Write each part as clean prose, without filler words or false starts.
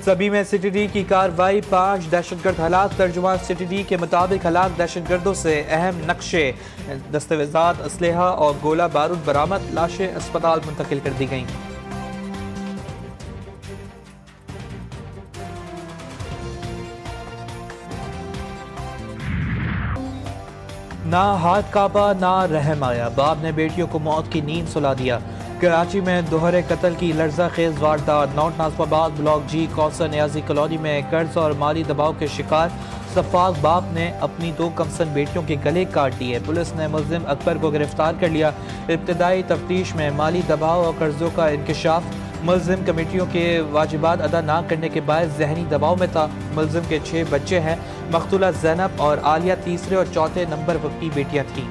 سبھی میں C T D کی کارروائی، 5 دہشت گرد ہلاک۔ ترجمان سی ٹی ڈی کے مطابق ہلاک دہشت گردوں سے اہم نقشے، دستاویزات، اسلحہ اور گولہ بارود برآمد۔ لاشیں اسپتال منتقل کر دی گئیں۔ نہ ہاتھ کانپا نہ رحم آیا، باپ نے بیٹیوں کو موت کی نیند سلا دیا۔ کراچی میں دوہرے قتل کی لرزہ خیز واردات۔ نارتھ ناظم آباد بلاک جی کوثر نیازی کالونی میں قرض اور مالی دباؤ کے شکار سفاق باپ نے اپنی 2 کمسن بیٹیوں کے گلے کاٹ دیے۔ پولیس نے ملزم اکبر کو گرفتار کر لیا۔ ابتدائی تفتیش میں مالی دباؤ اور قرضوں کا انکشاف۔ ملزم کمیٹیوں کے واجبات ادا نہ کرنے کے باعث ذہنی دباؤ میں تھا۔ ملزم کے 6 بچے ہیں۔ مقتولہ زینب اور عالیہ تیسرے اور چوتھے نمبر کی بیٹیاں تھیں۔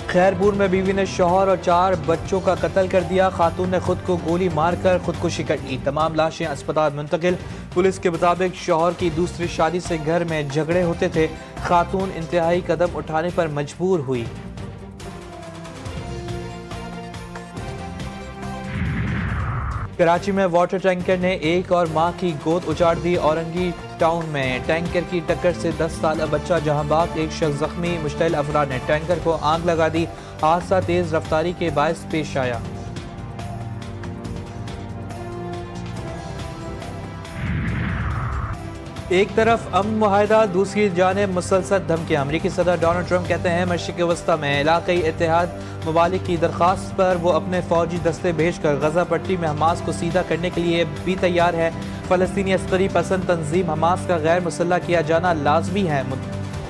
خیرپور میں بیوی نے شوہر اور 4 بچوں کا قتل کر دیا۔ خاتون نے خود کو گولی مار کر خودکشی کر لی۔ تمام لاشیں اسپتال منتقل۔ پولیس کے مطابق شوہر کی دوسری شادی سے گھر میں جھگڑے ہوتے تھے۔ خاتون انتہائی قدم اٹھانے پر مجبور ہوئی۔ کراچی میں واٹر ٹینکر نے ایک اور ماں کی گود اجاڑ دی۔ اورنگی ٹاؤن میں ٹینکر کی ٹکر سے 10 سالہ بچہ جہاں باغ، ایک شخص زخمی۔ مشتعل افراد نے ٹینکر کو آگ لگا دی۔ حادثہ تیز رفتاری کے باعث پیش آیا۔ ایک طرف امن معاہدہ، دوسری جانب مسلسل دھمکیاں۔ امریکی صدر ڈونلڈ ٹرمپ کہتے ہیں مشرق وسطی میں علاقائی اتحاد ممالک کی درخواست پر وہ اپنے فوجی دستے بھیج کر غزہ پٹی میں حماس کو سیدھا کرنے کے لیے بھی تیار ہے۔ فلسطینی عسکری پسند تنظیم حماس کا غیر مسلح کیا جانا لازمی ہے۔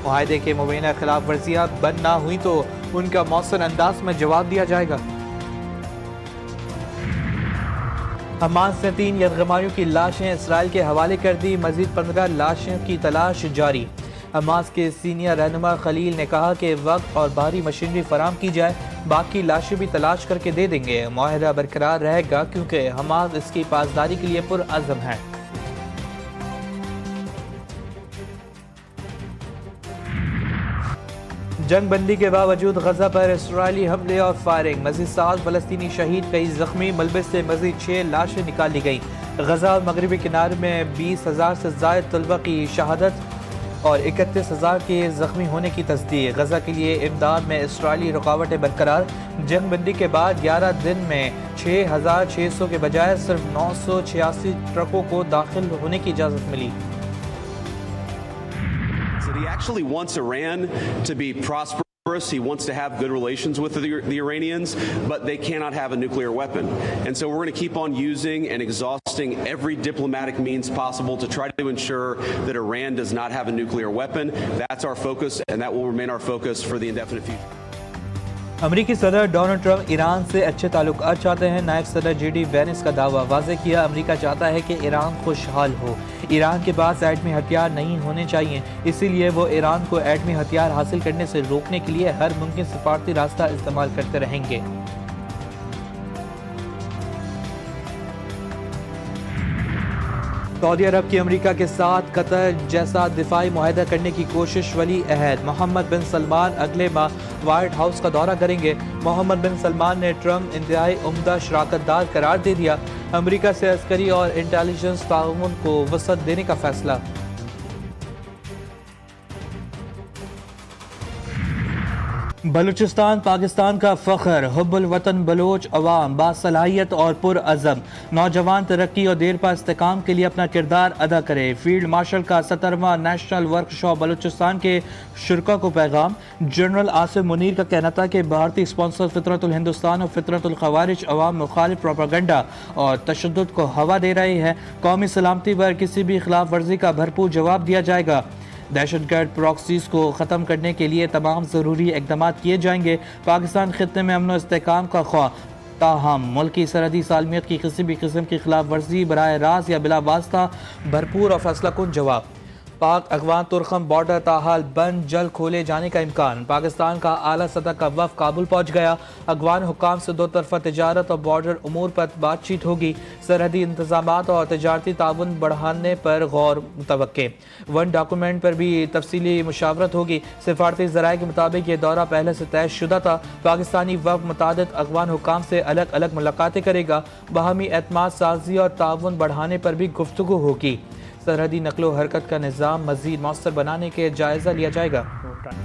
معاہدے کے مبینہ خلاف ورزیاں بند نہ ہوئی تو ان کا مؤثر انداز میں جواب دیا جائے گا۔ حماس نے 3 یرغمالیوں کی لاشیں اسرائیل کے حوالے کر دی۔ مزید 15 لاشوں کی تلاش جاری۔ حماس کے سینئر رہنما خلیل نے کہا کہ وقت اور بھاری مشینری فراہم کی جائے، باقی لاشیں بھی تلاش کر کے دے دیں گے۔ معاہدہ برقرار رہے گا کیونکہ حماس اس کی پاسداری کے لیے پرعزم ہے۔ جنگ بندی کے باوجود غزہ پر اسرائیلی حملے اور فائرنگ۔ مزید 7 فلسطینی شہید، کئی زخمی۔ ملبس سے مزید 6 لاشیں نکالی گئیں۔ غزہ اور مغربی کنارے میں 20,000 سے زائد طلبہ کی شہادت اور 31,000 کے زخمی ہونے کی تصدیق۔ غزہ کے لیے امداد میں اسرائیلی رکاوٹیں برقرار۔ جنگ بندی کے بعد 11 دن میں 6,600 کے بجائے صرف 986 ٹرکوں کو داخل ہونے کی اجازت ملی۔ He actually wants Iran to be prosperous. He wants to have good relations with the Iranians, but they cannot have a nuclear weapon. And so we're going to keep on using and exhausting every diplomatic means possible to try to ensure that Iran does not have a nuclear weapon. That's our focus, and that will remain our focus for the indefinite future. امریکی صدر Donald Trump Iran سے اچھے تعلقات چاہتے ہیں۔ نائب صدر J D Venice کا دعویٰ واضح کیا۔ امریکہ چاہتا ہے کہ ایران خوشحال ہو۔ ایران کے پاس ایٹمی ہتھیار نہیں ہونے چاہیے، اسی لیے وہ ایران کو ایٹمی ہتھیار حاصل کرنے سے روکنے کے لیے ہر ممکن سفارتی راستہ استعمال کرتے رہیں گے۔ سعودی عرب کی امریکہ کے ساتھ قطر جیسا دفاعی معاہدہ کرنے کی کوشش۔ ولی عہد محمد بن سلمان اگلے ماہ وائٹ ہاؤس کا دورہ کریں گے۔ محمد بن سلمان نے ٹرمپ انتہائی عمدہ شراکت دار قرار دے دیا۔ امریکہ سے عسکری اور انٹیلیجنس تعاون کو وسعت دینے کا فیصلہ۔ بلوچستان پاکستان کا فخر، حب الوطن بلوچ عوام باصلاحیت اور پرعزم، نوجوان ترقی اور دیرپا استحکام کے لیے اپنا کردار ادا کرے۔ فیلڈ مارشل کا 17واں نیشنل ورکشاپ بلوچستان کے شرکاء کو پیغام۔ جنرل آصف منیر کا کہنا تھا کہ بھارتی اسپانسر فطرت الہندوستان اور فطرت الخوارج عوام مخالف پروپیگنڈا اور تشدد کو ہوا دے رہے ہیں۔ قومی سلامتی پر کسی بھی خلاف ورزی کا بھرپور جواب دیا جائے گا۔ دہشت گرد پراکسیز کو ختم کرنے کے لیے تمام ضروری اقدامات کیے جائیں گے۔ پاکستان خطے میں امن و استحکام کا خواہ، تاہم ملکی سرحدی سالمیت کی کسی بھی قسم کی خلاف ورزی براہ راست یا بلا واسطہ بھرپور اور فیصلہ کن جواب۔ پاک افغان ترخم بارڈر تاحال بند، جلد کھولے جانے کا امکان۔ پاکستان کا اعلیٰ سطح کا وفد کابل پہنچ گیا۔ افغان حکام سے دو طرفہ تجارت اور بارڈر امور پر بات چیت ہوگی۔ سرحدی انتظامات اور تجارتی تعاون بڑھانے پر غور متوقع۔ ون ڈاکومنٹ پر بھی تفصیلی مشاورت ہوگی۔ سفارتی ذرائع کے مطابق یہ دورہ پہلے سے طے شدہ تھا۔ پاکستانی وفد متعدد افغان حکام سے الگ الگ ملاقاتیں کرے گا۔ باہمی اعتماد سازی اور تعاون بڑھانے پر بھی گفتگو ہوگی۔ سرحدی نقل و حرکت کا نظام مزید مؤثر بنانے کے جائزہ لیا جائے گا۔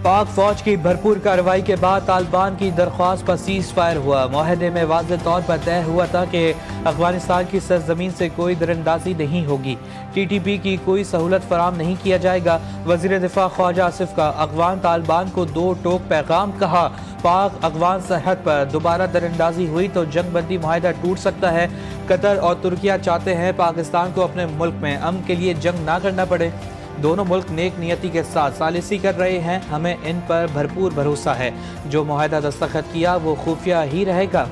پاک فوج کی بھرپور کارروائی کے بعد طالبان کی درخواست پر سیز فائر ہوا۔ معاہدے میں واضح طور پر طے ہوا تھا کہ افغانستان کی سرزمین سے کوئی دراندازی نہیں ہوگی۔ ٹی ٹی پی کی کوئی سہولت فراہم نہیں کیا جائے گا۔ وزیر دفاع خواجہ آصف کا افغان طالبان کو دو ٹوک پیغام، کہا پاک افغان سرحد پر دوبارہ دراندازی ہوئی تو جنگ بندی معاہدہ ٹوٹ سکتا ہے۔ قطر اور ترکیہ چاہتے ہیں پاکستان کو اپنے ملک میں امن کے لیے جنگ نہ کرنا پڑے۔ دونوں ملک نیک نیتی کے ساتھ ثالثی کر رہے ہیں، ہمیں ان پر بھرپور بھروسہ ہے۔ جو معاہدہ دستخط کیا وہ خفیہ ہی رہے گا۔